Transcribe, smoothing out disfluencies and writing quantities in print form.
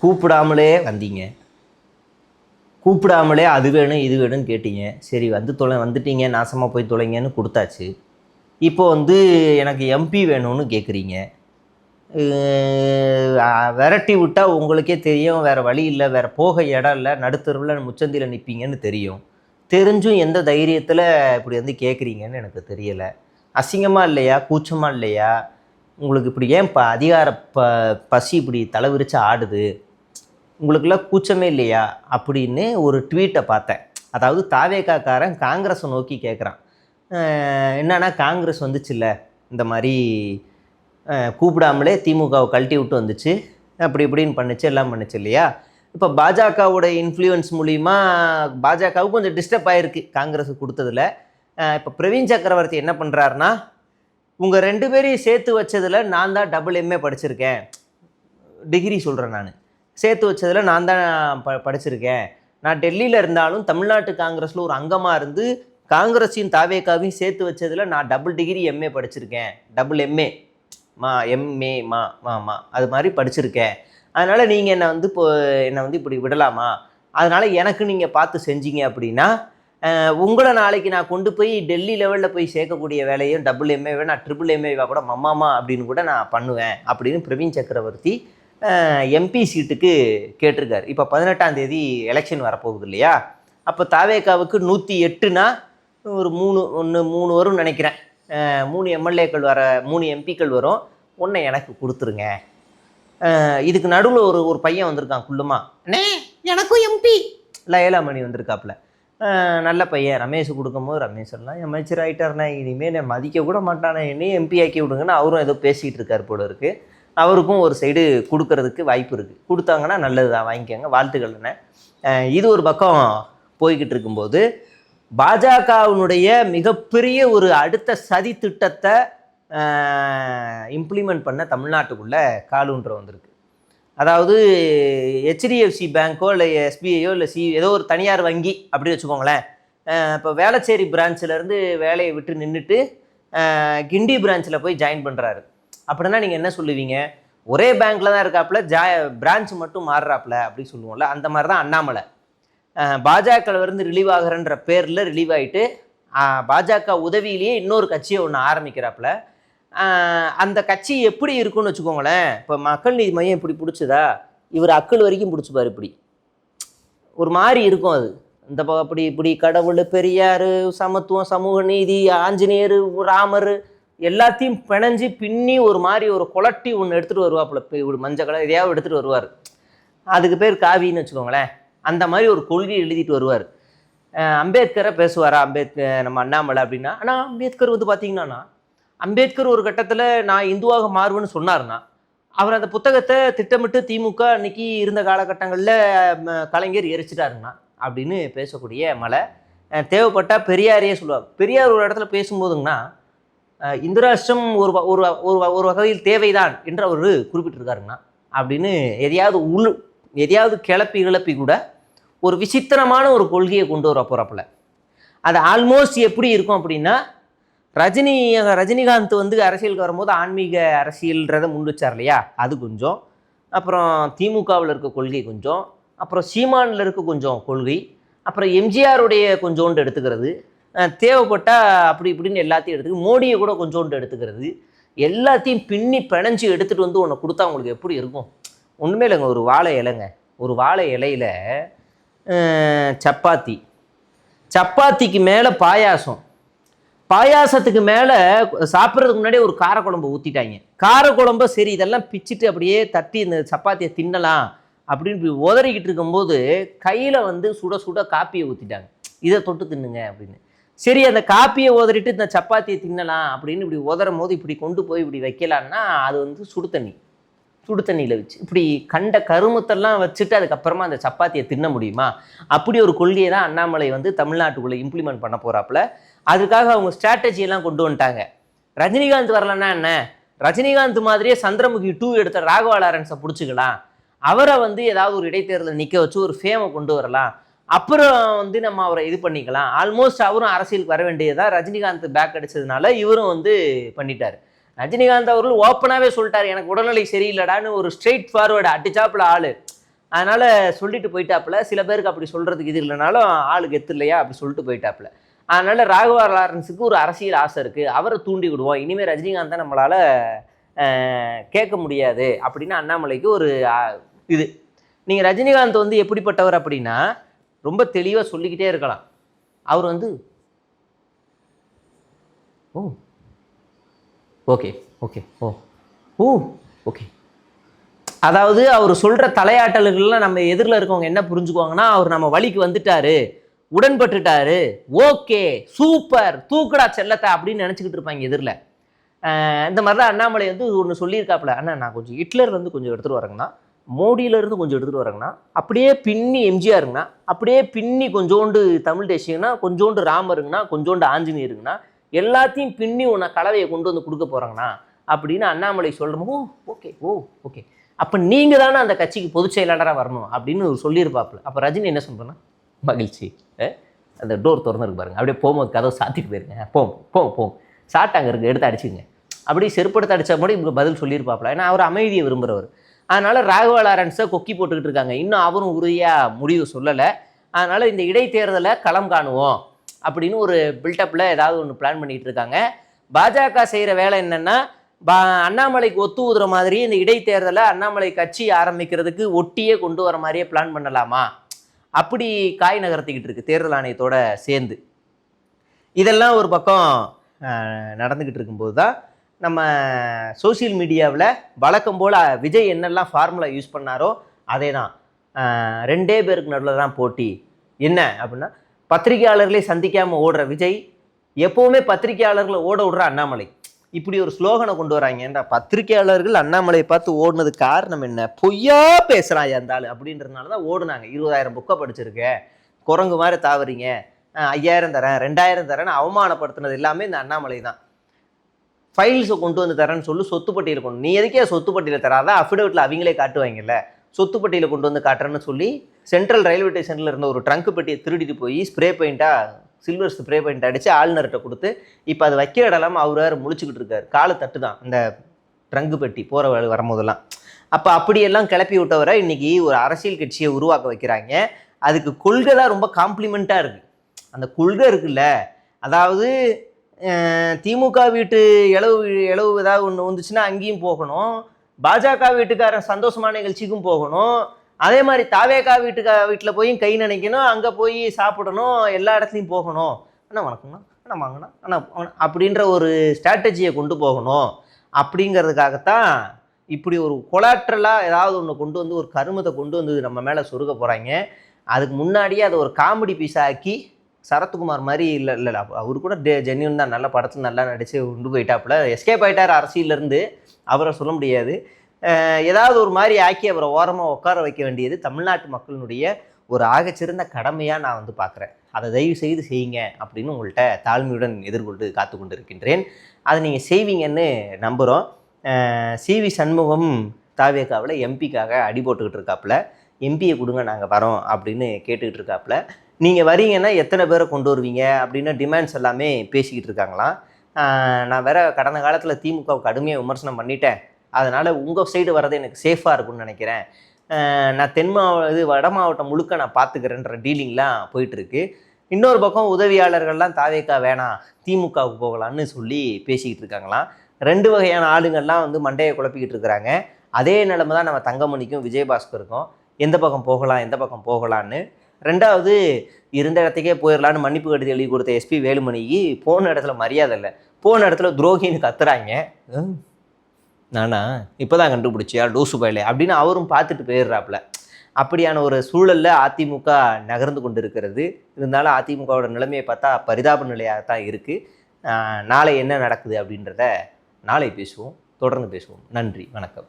கூப்பிடாமலே வந்தீங்க, கூப்பிடாமலே அது வேணும் இது வேணும்னு கேட்டீங்க. சரி வந்துட்டீங்க, நாசமாக போய் தொலைங்கன்னு கொடுத்தாச்சு. இப்போ எனக்கு எம்பி வேணும்னு கேட்குறீங்க. விரட்டி விட்டால் உங்களுக்கே தெரியும், வேறு வழி இல்லை, வேறு போக இடம் இல்லை, நடுத்தருவில் முச்சந்தியில் நிற்பீங்கன்னு தெரியும். தெரிஞ்சும் எந்த தைரியத்தில் இப்படி கேட்குறீங்கன்னு எனக்கு தெரியலை. அசிங்கமாக இல்லையா, கூச்சமாக இல்லையா? உங்களுக்கு இப்படி ஏன் அதிகார பசி இப்படி தலைவிரிச்சு ஆடுது? உங்களுக்குலாம் கூச்சமே இல்லையா அப்படின்னு ஒரு ட்வீட்டை பார்த்தேன். அதாவது தாவேகாக்காரன் காங்கிரஸை நோக்கி கேட்குறான். என்னன்னா, காங்கிரஸ் வந்துச்சுல்ல, இந்த மாதிரி கூப்பிடாமலே திமுகவை கழட்டி விட்டு வந்துச்சு, அப்படி இப்படின்னு பண்ணுச்சு, எல்லாம் பண்ணுச்சு இல்லையா? இப்போ பாஜகவோட இன்ஃப்ளூயன்ஸ் மூலிமா பாஜகவுக்கு கொஞ்சம் டிஸ்டர்ப் ஆகிருக்கு காங்கிரஸுக்கு கொடுத்ததில். இப்போ பிரவீன் சக்கரவர்த்தி என்ன பண்ணுறாருனா, உங்கள் 2 பேரையும் சேர்த்து வச்சதில் நான் தான் டபுள் எம்ஏ படிச்சிருக்கேன், டிகிரி சொல்கிறேன், நான் சேர்த்து வச்சதில் நான் தான் படிச்சிருக்கேன். நான் டெல்லியில் இருந்தாலும் தமிழ்நாட்டு காங்கிரஸில் ஒரு அங்கமாக இருந்து காங்கிரஸையும் தாவேகாவையும் சேர்த்து வச்சதில் நான் டபுள் டிகிரி எம்ஏ படிச்சிருக்கேன், டபுள் எம்ஏ எம்ஏ அது மாதிரி படிச்சிருக்கேன். அதனால் நீங்கள் என்னை இப்படி விடலாமா? அதனால் எனக்கு நீங்கள் பார்த்து செஞ்சீங்க அப்படின்னா உங்களை நாளைக்கு நான் கொண்டு போய் டெல்லி லெவலில் போய் சேர்க்கக்கூடிய வேலையும் டபுள் எம்ஏவை நான் ட்ரிபிள் எம்ஏவாக கூட மம்மாமா அப்படின்னு கூட நான் பண்ணுவேன் அப்படின்னு பிரவீன் சக்கரவர்த்தி எம்பி சீட்டுக்கு கேட்டிருக்காரு. இப்போ 18ஆம் தேதி எலெக்ஷன் வரப்போகுது இல்லையா? அப்போ தாவேகாவுக்கு 108னா ஒரு 3 வரும்னு நினைக்கிறேன். 3 எம்எல்ஏக்கள் 3 எம்பிக்கள் வரும். ஒன்றை எனக்கு கொடுத்துருங்க. இதுக்கு நடுவில் ஒரு பையன் வந்திருக்கான் குள்ளுமா, அண்ணே எனக்கும் எம்பி இல்லை, 7ஆம் மணி வந்திருக்காப்புல. நல்ல பையன், ரமேஷ் கொடுக்கும்போது ரமேஷ் எல்லாம் அமைச்சர் ஆகிட்டார்ண்ணே, இனிமேல் நான் மதிக்க கூட மாட்டானே, என்னையும் எம்பி ஆக்கி விடுங்கன்னு அவரும் ஏதோ பேசிகிட்டு இருக்கார் போல இருக்குது. அவருக்கும் ஒரு சைடு கொடுக்கறதுக்கு வாய்ப்பு இருக்குது. கொடுத்தாங்கன்னா நல்லது தான், வாங்கிக்கோங்க, வாழ்த்துக்கள்ண்ணே. இது ஒரு பக்கம் போய்கிட்டு இருக்கும்போது பாஜகவினுடைய மிகப்பெரிய ஒரு அடுத்த சதி திட்டத்தை இம்ப்ளிமெண்ட் பண்ண தமிழ்நாட்டுக்குள்ளே காலூன்ற வந்திருக்கு. அதாவது ஹெச்டிஎஃப்சி பேங்க்கோ இல்லை எஸ்பிஐயோ இல்லை ஏதோ ஒரு தனியார் வங்கி அப்படி வச்சுக்கோங்களேன். இப்போ வேளச்சேரி பிரான்ச்சிலேருந்து வேலையை விட்டு நின்றுட்டு கிண்டி பிரான்ச்சில் போய் ஜாயின் பண்ணுறாரு. அப்படின்னா நீங்கள் என்ன சொல்லுவீங்க? ஒரே பேங்க்கில் தான் இருக்காப்புல, பிரான்ச் மட்டும் மாறுறாப்புல அப்படி சொல்லுவோம்ல. அந்த மாதிரி தான் அண்ணாமலை பாஜகவிலிருந்து ரிலீவ் ஆகிறன்ற பேரில் ரிலீவ் ஆகிட்டு பாஜக உதவியிலேயே இன்னொரு கட்சியை ஒன்று ஆரம்பிக்கிறாப்புல. அந்த கட்சி எப்படி இருக்குன்னு வச்சுக்கோங்களேன். இப்போ மக்கள் நீதி மையம் இப்படி பிடிச்சதா, இவர் அக்கள் வரைக்கும் பிடிச்சிப்பார், இப்படி ஒரு மாதிரி இருக்கும் அது. இந்த அப்படி இப்படி கடவுள், பெரியார், சமத்துவம், சமூக நீதி, ஆஞ்சநேயர், ராமர் எல்லாத்தையும் பிணைஞ்சி பின்னி ஒரு மாதிரி ஒரு குலட்டி ஒன்று எடுத்துகிட்டு வருவாப்புல. ஒரு மஞ்சள் கலர் எதையாவது எடுத்துகிட்டு வருவார். அதுக்கு பேர் காவின்னு வச்சுக்கோங்களேன். அந்த மாதிரி ஒரு கொள்கை எழுதிட்டு வருவார். அம்பேத்கரை பேசுவாரா நம்ம அண்ணாமலை அப்படின்னா? ஆனால் அம்பேத்கர் பார்த்தீங்கன்னா, அம்பேத்கர் ஒரு கட்டத்தில் நான் இந்துவாக மாறுவேன்னு சொன்னார்னா, அவர் அந்த புத்தகத்தை திட்டமிட்டு திமுக அன்னைக்கு இருந்த காலகட்டங்களில் கலைஞர் எரிச்சிட்டாருங்கண்ணா அப்படின்னு பேசக்கூடிய மலை. தேவைப்பட்டால் பெரியாரையே சொல்லுவார். பெரியார் ஒரு இடத்துல பேசும்போதுங்கன்னா, இந்து ராஷ்டிரம் ஒரு வகையில் தேவைதான் என்று அவர் குறிப்பிட்டிருக்காருங்கண்ணா அப்படின்னு எதையாவது கிளப்பி கூட ஒரு விசித்திரமான ஒரு கொள்கையை கொண்டு வர போகிறப்பல. அது ஆல்மோஸ்ட் எப்படி இருக்கும் அப்படின்னா, ரஜினிகாந்த் அரசியலுக்கு வரும்போது ஆன்மீக அரசியல்ன்றதை முன் வச்சார் இல்லையா, அது கொஞ்சம், அப்புறம் திமுகவில் இருக்க கொள்கை கொஞ்சம், அப்புறம் சீமானில் இருக்க கொஞ்சம் கொள்கை, அப்புறம் எம்ஜிஆருடைய கொஞ்சோண்டு எடுத்துக்கிறது, தேவைப்பட்டால் அப்படி இப்படின்னு எல்லாத்தையும் எடுத்துக்க, மோடியை கூட கொஞ்சோண்டு எடுத்துக்கிறது, எல்லாத்தையும் பின்னி பிணைஞ்சி எடுத்துகிட்டு ஒன்று கொடுத்தா உங்களுக்கு எப்படி இருக்கும்? ஒன்றுமே இல்லைங்க, ஒரு வாழை இலைங்க. ஒரு வாழை இலையில் சப்பாத்திக்கு மேலே பாயாசத்துக்கு மேலே சாப்பிட்றதுக்கு முன்னாடி ஒரு காரக்குழம்பு ஊற்றிட்டாங்க. காரக்குழம்பை சரி இதெல்லாம் பிச்சுட்டு அப்படியே தட்டி இந்த சப்பாத்தியை தின்னலாம் அப்படின்னு உதறிக்கிட்டு இருக்கும்போது கையில் சுட சுட காப்பியை ஊற்றிட்டாங்க. இதை தொட்டு தின்னுங்க அப்படின்னு. சரி, அந்த காப்பியை உதறிட்டு இந்த சப்பாத்தியை தின்னலாம் அப்படின்னு இப்படி உதறும் போது இப்படி கொண்டு போய் இப்படி வைக்கலான்னா அது சுடு தண்ணியில் வச்சு இப்படி கண்ட கருமத்தெல்லாம் வச்சுட்டு அதுக்கப்புறமா அந்த சப்பாத்தியை தின்ன முடியுமா? அப்படி ஒரு கொள்கையை தான் அண்ணாமலை தமிழ்நாட்டுக்குள்ளே இம்ப்ளிமெண்ட் பண்ண போகிறாப்புல. அதுக்காக அவங்க ஸ்ட்ராட்டஜியெல்லாம் கொண்டு வந்துட்டாங்க. ரஜினிகாந்த் வரலன்னா என்ன, ரஜினிகாந்த் மாதிரியே சந்திரமுகி 2 எடுத்த ராகவா லாரன்ஸை பிடிச்சிக்கலாம், அவரை ஏதாவது ஒரு இடைத்தேர்தலில் நிற்க வச்சு ஒரு ஃபேமை கொண்டு வரலாம், அப்புறம் நம்ம அவரை இது பண்ணிக்கலாம். ஆல்மோஸ்ட் அவரும் அரசியலுக்கு வர வேண்டியதான். ரஜினிகாந்த் பேக் அடிச்சதுனால இவரும் பண்ணிட்டார். ரஜினிகாந்த் அவர்கள் ஓப்பனாகவே சொல்லிட்டார், எனக்கு உடல்நிலை சரியில்லைடான்னு. ஒரு ஸ்ட்ரெயிட் ஃபார்வேர்டு அடிச்சாப்புல ஆள். அதனால் சொல்லிட்டு போயிட்டாப்புல. சில பேருக்கு அப்படி சொல்கிறதுக்கு இது இல்லைனாலும் ஆளுக்கு எத்து இல்லையா அப்படி சொல்லிட்டு போயிட்டாப்புல. அதனால் ராகவா லாரன்ஸுக்கு ஒரு அரசியல் ஆசை இருக்குது, அவரை தூண்டி விடுவோம், இனிமேல் ரஜினிகாந்தை நம்மளால் கேட்க முடியாது அப்படின்னு அண்ணாமலைக்கு ஒரு இது. நீங்கள் ரஜினிகாந்த் வந்து எப்படிப்பட்டவர் அப்படின்னா ரொம்ப தெளிவாக சொல்லிக்கிட்டே இருக்கலாம். அவர் வந்து ஓ ஓகே ஓகே ஓ ஓ ஓகே, அதாவது அவர் சொல்கிற தலையாட்டல்கள்லாம் நம்ம எதிரில் இருக்கவங்க என்ன புரிஞ்சுக்குவாங்கன்னா, அவர் நம்ம வழிக்கு வந்துட்டாரு, உடன்பட்டுட்டாரு, ஓகே சூப்பர் தூக்குடா செல்லத்தை அப்படின்னு நினச்சிக்கிட்டு இருப்பாங்க எதிரில். இந்த மாதிரி தான் அண்ணாமலை வந்து ஒன்று சொல்லியிருக்காப்புல, அண்ணா நான் கொஞ்சம் ஹிட்லர்லேருந்து கொஞ்சம் எடுத்துகிட்டு வரேங்கண்ணா, மோடியிலேருந்து கொஞ்சம் எடுத்துகிட்டு வரேங்கண்ணா, அப்படியே பின்னி எம்ஜிஆருங்கண்ணா, அப்படியே பின்னி கொஞ்சோண்டு தமிழ் தேசியங்கண்ணா, கொஞ்சோண்டு ராமருங்கண்ணா, கொஞ்சோண்டு ஆஞ்சநேயருங்கண்ணா, எல்லாத்தையும் பின்னி உன்னை கலவையை கொண்டு வந்து கொடுக்க போகிறாங்கண்ணா அப்படின்னு அண்ணாமலை சொல்கிறோம். ஓ ஓகே ஓ ஓகே, அப்போ நீங்கள் தானே அந்த கட்சிக்கு பொதுச் செயலாளராக வரணும் அப்படின்னு சொல்லியிருப்பாப்புல. அப்போ ரஜினி என்ன சொல்கிறேன்னா, மகிழ்ச்சி, அந்த டோர் திறந்துருக்கு பாருங்க, அப்படியே போகும்போது கதவை சாத்திட்டு போயிருங்க, போம் சாட்டாங்க இருக்குது எடுத்து அடிச்சுங்க, அப்படி செருப்படுத்த அடித்தா கூட இவங்க பதில் சொல்லியிருப்பாப்புல. ஏன்னா அவர் அமைதியை விரும்புகிறவர். அதனால் ராகவா லாரன்ஸை கொக்கி போட்டுக்கிட்டு இருக்காங்க, இன்னும் அவரும் உறுதியாக முடிவு சொல்லலை. அதனால் இந்த இடைத்தேர்தலை களம் காணுவோம் அப்படின்னு ஒரு பில்டப்பில் ஏதாவது ஒன்று பிளான் பண்ணிகிட்டு இருக்காங்க. பாஜக செய்கிற வேலை என்னென்னா, அண்ணாமலைக்கு ஒத்து ஊதுற மாதிரி இந்த இடைத்தேர்தலை அண்ணாமலை கட்சி ஆரம்பிக்கிறதுக்கு ஒட்டியே கொண்டு வர மாதிரியே பிளான் பண்ணலாமா அப்படி காய் நகர்த்திக்கிட்டு இருக்கு தேர்தல் ஆணையத்தோட சேர்ந்து. இதெல்லாம் ஒரு பக்கம் நடந்துக்கிட்டு இருக்கும்போது தான் நம்ம சோசியல் மீடியாவில் வழக்கம் போல் விஜய் என்னெல்லாம் ஃபார்முலா யூஸ் பண்ணாரோ அதே தான். 2 பேருக்கு நடுவில் தான் போட்டி. என்ன அப்படின்னா, பத்திரிகையாளர்களே சந்திக்காமல் ஓடுற விஜய், எப்போவுமே பத்திரிகையாளர்களை ஓட விடுற அண்ணாமலை, இப்படி ஒரு ஸ்லோகனை கொண்டு வராங்க. பத்திரிகையாளர்கள் அண்ணாமலையை பார்த்து ஓடுனது காரணம் என்ன, பொய்யா பேசுகிறான் அந்த ஆள் அப்படின்றதுனால தான் ஓடுனாங்க. 20,000 புக்கை படிச்சிருக்க, குரங்கு மாதிரி தாவறீங்க, 5,000 தரேன் 2,000 தரேன்னு அவமானப்படுத்துனது எல்லாமே இந்த அண்ணாமலை தான். ஃபைல்ஸை கொண்டு வந்து தரேன்னு சொல்லி சொத்து பட்டியல் கொண்டு, நீ எதுக்கே சொத்து பட்டியலை தராத, அஃபிடவிட்டில் அவங்களே காட்டுவாங்கல்ல, சொத்து பட்டியலை கொண்டு வந்து காட்டுறேன்னு சொல்லி சென்ட்ரல் ரயில்வே ஸ்டேஷனில் இருந்த ஒரு ட்ரங்க் பெட்டியை திருடிட்டு போய் ஸ்ப்ரே பெயிண்ட்டாக சில்வர் ஸ்ப்ரே பெயிண்ட் அடித்து ஆளுநர்கிட்ட கொடுத்து இப்போ அது வைக்க இடலாமல் அவர் வேறு முழிச்சுக்கிட்டு இருக்கார். காலை தட்டு தான் இந்த ட்ரங்கு பெட்டி போகிற வரும்போதெல்லாம். அப்போ அப்படியெல்லாம் கிளப்பி விட்டவரை இன்றைக்கி ஒரு அரசியல் கட்சியை உருவாக்க வைக்கிறாங்க. அதுக்கு கொள்கை தான் ரொம்ப காம்ப்ளிமெண்ட்டாக இருக்குது. அந்த கொள்கை இருக்குல்ல, அதாவது திமுக வீட்டு இளவு ஏதாவது ஒன்று வந்துச்சுன்னா அங்கேயும் போகணும், பாஜக வீட்டுக்காரன் சந்தோஷமான நிகழ்ச்சிக்கும் போகணும், அதே மாதிரி தாவேகா வீட்டில் போய் கை நினைக்கணும், அங்கே போய் சாப்பிடணும், எல்லா இடத்துலையும் போகணும், அண்ணா வணக்கம்ண்ணா, அண்ணா வாங்கண்ணா, அண்ணா அப்படின்ற ஒரு ஸ்ட்ராட்டஜியை கொண்டு போகணும். அப்படிங்கிறதுக்காகத்தான் இப்படி ஒரு கொலாட்ரலாக ஏதாவது ஒன்று கொண்டு வந்து ஒரு கருமத்தை கொண்டு வந்து நம்ம மேலே சொருக போகிறாங்க. அதுக்கு முன்னாடியே அதை ஒரு காமெடி பீஸாக ஆக்கி சரத்குமார் மாதிரி இல்லை அவரு கூட ஜென்யூன் தான், நல்ல படத்தில் நல்லா நடித்து கொண்டு போயிட்டாப்புல, எஸ்கேப் ஆகிட்டார் அரசியலேருந்து, அவரை சொல்ல முடியாது. ஏதாவது ஒரு மாதிரி ஆக்கி அவரை ஓரமாக உட்கார வைக்க வேண்டியது தமிழ்நாட்டு மக்களினுடைய ஒரு ஆகச்சிறந்த கடமையாக நான் வந்து பார்க்குறேன். அதை தயவு செய்து செய்யுங்க அப்படின்னு உங்கள்கிட்ட தாழ்மையுடன் எதிர்கொண்டு காத்து கொண்டு இருக்கின்றேன். அதை நீங்கள் செய்வீங்கன்னு நம்புகிறோம். சிவி சண்முகம் தாவேகாவில் எம்பிக்காக அடி போட்டுக்கிட்டு இருக்காப்புல, எம்பியை கொடுங்க நாங்கள் வரோம் அப்படின்னு கேட்டுக்கிட்டு இருக்காப்புல. நீங்கள் வரீங்கன்னா எத்தனை பேரை கொண்டு வருவீங்க அப்படின்னு டிமாண்ட்ஸ் எல்லாமே பேசிக்கிட்டு இருக்காங்களாம். நான் வேற கடந்த காலத்தில் திமுக கடுமையாக விமர்சனம் பண்ணிட்டேன், அதனால் உங்கள் சைடு வர்றது எனக்கு சேஃபாக இருக்கும்னு நினைக்கிறேன், நான் வட மாவட்டம் முழுக்க நான் பார்த்துக்கிறேன்ற டீலிங்லாம் போயிட்டுருக்கு. இன்னொரு பக்கம் உதவியாளர்கள்லாம் தாவேக்கா வேணாம் திமுகவுக்கு போகலான்னு சொல்லி பேசிக்கிட்டு இருக்காங்களாம். 2 வகையான ஆளுங்கள்லாம் வந்து மண்டையை குழப்பிக்கிட்டு இருக்கிறாங்க. அதே நிலைமை தான் நம்ம தங்கமணிக்கும் விஜயபாஸ்கருக்கும், எந்த பக்கம் போகலாம் எந்த பக்கம் போகலான்னு. 2வது, இருந்த இடத்துக்கே போயிடலான்னு மன்னிப்பு கடிதம் எழுதி கொடுத்த எஸ்பி வேலுமணிக்கு போன இடத்துல மரியாதை இல்லை, போன இடத்துல துரோகின்னு கத்துறாங்க. நானா இப்போ தான் கண்டுபிடிச்சியா டூசு பயிலே அப்படின்னு அவரும் பார்த்துட்டு போயிடுறாப்புல. அப்படியான ஒரு சூழலில் அதிமுக நகர்ந்து கொண்டு இருக்கிறது. இருந்தாலும் அதிமுகவோட நிலைமையை பார்த்தா பரிதாப நிலையாகத்தான் இருக்குது. நாளை என்ன நடக்குது அப்படின்றத நாளை பேசுவோம், தொடர்ந்து பேசுவோம். நன்றி, வணக்கம்.